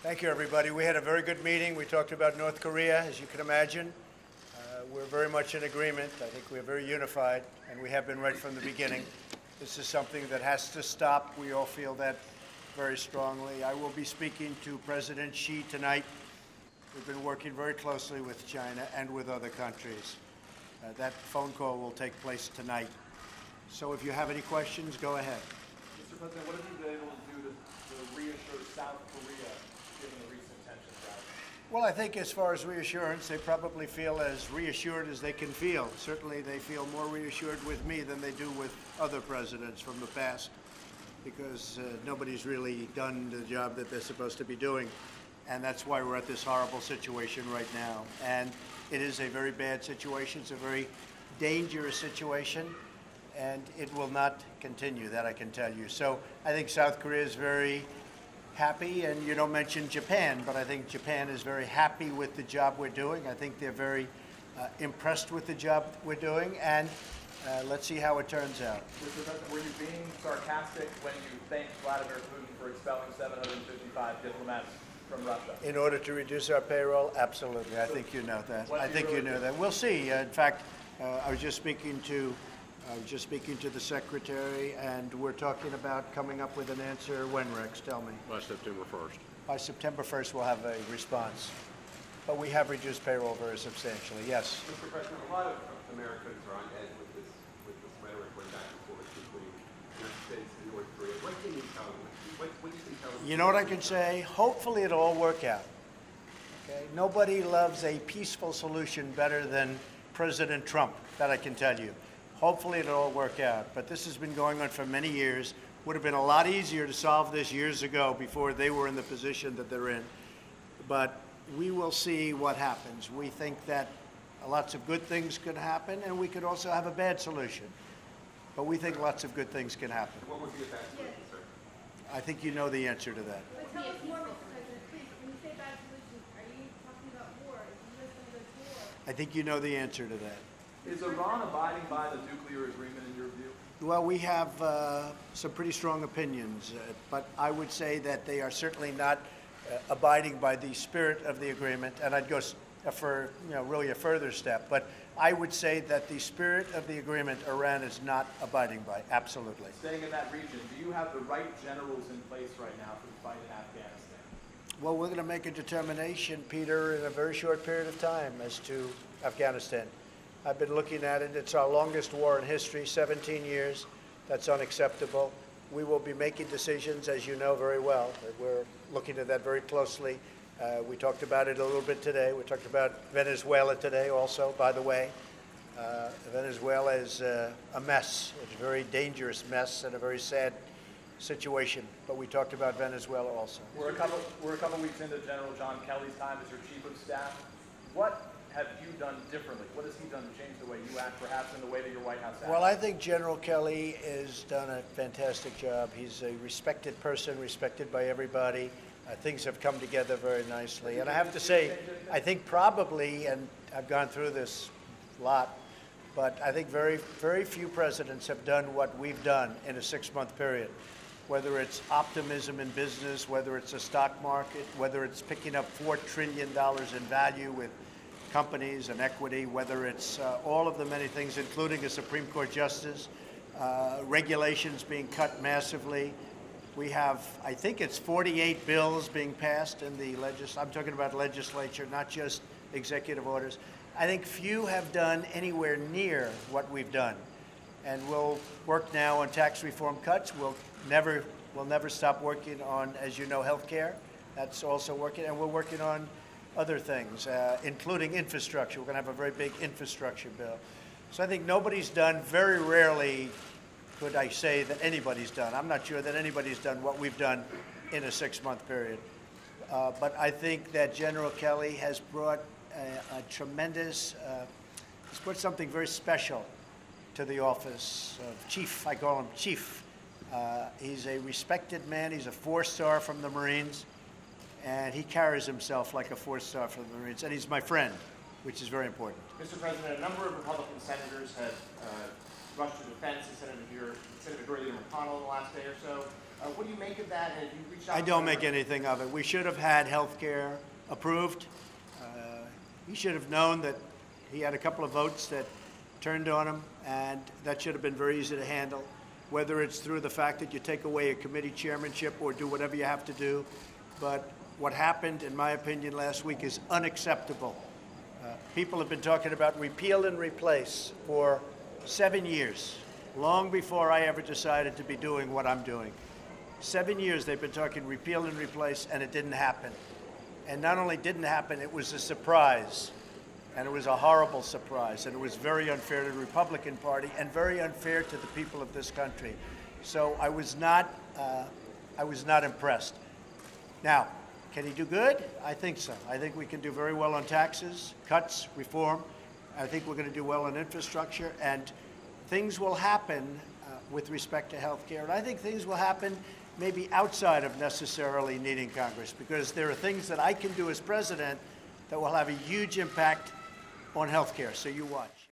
Thank you, everybody. We had a very good meeting. We talked about North Korea, as you can imagine. We're very much in agreement. I think we're very unified, and we have been right from the beginning. This is something that has to stop. We all feel that very strongly. I will be speaking to President Xi tonight. We've been working very closely with China and with other countries. That phone call will take place tonight. So if you have any questions, go ahead. Mr. President, what have you been able to do to reassure South Korea given the recent tensions out? Well, I think as far as reassurance, they probably feel as reassured as they can feel. Certainly they feel more reassured with me than they do with other presidents from the past, because nobody's really done the job that they're supposed to be doing. And that's why we're at this horrible situation right now. And it is a very bad situation. It's a very dangerous situation, and it will not continue, that I can tell you. So I think South Korea is very happy, and you don't mention Japan, but I think Japan is very happy with the job we're doing. I think they're very impressed with the job we're doing, and let's see how it turns out. Mr. President, were you being sarcastic when you thanked Vladimir Putin for expelling 755 diplomats from Russia? In order to reduce our payroll? Absolutely. I think you know that. I think you know that. We'll see. In fact, I was just speaking to the secretary, and we're talking about coming up with an answer. When, Rex? Tell me. By September 1st. By September 1st, we'll have a response. But we have reduced payroll very substantially. Yes. Mr. President, a lot of Americans are on edge with this rhetoric going back and forth between the United States and North Korea. What can you tell them? What do you think tell them? You know what I can say? Hopefully it'll all work out. Okay? Nobody loves a peaceful solution better than President Trump, that I can tell you. Hopefully it'll all work out. But this has been going on for many years. Would have been a lot easier to solve this years ago before they were in the position that they're in. But we will see what happens. We think that lots of good things could happen, and we could also have a bad solution. But we think lots of good things can happen. What would be a bad solution, sir? I think you know the answer to that. But tell us more, Mr. President, please. When you say bad solutions, are you talking about war? Is the U.S. going to go to war? I think you know the answer to that. Is Iran abiding by the nuclear agreement in your view? Well, we have some pretty strong opinions, but I would say that they are certainly not abiding by the spirit of the agreement, and I'd go for really a further step. But I would say that the spirit of the agreement Iran is not abiding by, absolutely. Staying in that region, do you have the right generals in place right now for the fight in Afghanistan? Well, we're going to make a determination, Peter, in a very short period of time as to Afghanistan. I've been looking at it. It's our longest war in history, 17 years. That's unacceptable. We will be making decisions, as you know very well. We're looking at that very closely. We talked about it a little bit today. We talked about Venezuela today also, by the way. Venezuela is a mess. It's a very dangerous mess and a very sad situation. But we talked about Venezuela also. We're a couple weeks into General John Kelly's time as your chief of staff. What have you done differently? What has he done to change the way you act, perhaps in the way that your White House acts? Well, I think General Kelly has done a fantastic job. He's a respected person, respected by everybody. Things have come together very nicely. And I have to say, I think probably, and I've gone through this a lot, but I think very, very few presidents have done what we've done in a 6-month period. Whether it's optimism in business, whether it's a stock market, whether it's picking up $4 trillion in value with companies and equity, whether it's all of the many things, including a Supreme Court justice, regulations being cut massively. We have, I think it's 48 bills being passed in the I'm talking about legislature, not just executive orders. I think few have done anywhere near what we've done. And we'll work now on tax reform cuts. We'll never stop working on, as you know, health care. That's also working, and we're working on other things, including infrastructure. We're going to have a very big infrastructure bill. So I think nobody's done, very rarely could I say that anybody's done. I'm not sure that anybody's done what we've done in a 6-month period. But I think that General Kelly has brought a tremendous, he's brought something very special to the office of chief. I call him chief. He's a respected man. He's a 4-star from the Marines. And he carries himself like a 4-star from the Marines. And he's my friend, which is very important. Mr. President, a number of Republican senators have rushed to defense of Senator Doherty and McConnell in the last day or so. What do you make of that? And if you reached out I to don't make anyone- anything of it. We should have had health care approved. He should have known that he had a couple of votes that turned on him, and that should have been very easy to handle, whether it's through the fact that you take away a committee chairmanship or do whatever you have to do. But what happened, in my opinion, last week is unacceptable. People have been talking about repeal and replace for 7 years, long before I ever decided to be doing what I'm doing. 7 years they've been talking repeal and replace, and it didn't happen. And not only didn't happen, it was a surprise. And it was a horrible surprise. And it was very unfair to the Republican Party and very unfair to the people of this country. So I was not impressed. Now, can he do good? I think so. I think we can do very well on taxes, cuts, reform. I think we're going to do well on infrastructure. And things will happen with respect to health care. And I think things will happen maybe outside of necessarily needing Congress, because there are things that I can do as president that will have a huge impact on health care. So you watch.